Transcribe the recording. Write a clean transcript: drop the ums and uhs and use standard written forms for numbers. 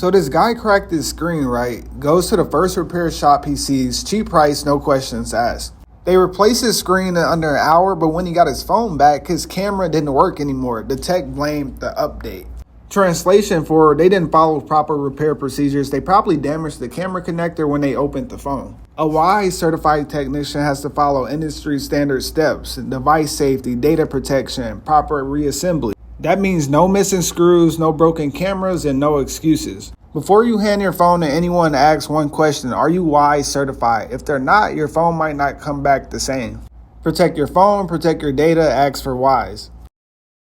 So this guy cracked his screen, right? Goes to the first repair shop he sees, cheap price, no questions asked. They replaced his screen in under an hour, but when he got his phone back, his camera didn't work anymore. The tech blamed the update. Translation for they didn't follow proper repair procedures. They probably damaged the camera connector when they opened the phone. A WISE certified technician has to follow industry standard steps, device safety, data protection, proper reassembly. That means no missing screws, no broken cameras, and no excuses. Before you hand your phone to anyone, ask one question: are you WISE certified? If they're not, your phone might not come back the same. Protect your phone, protect your data, ask for WISE.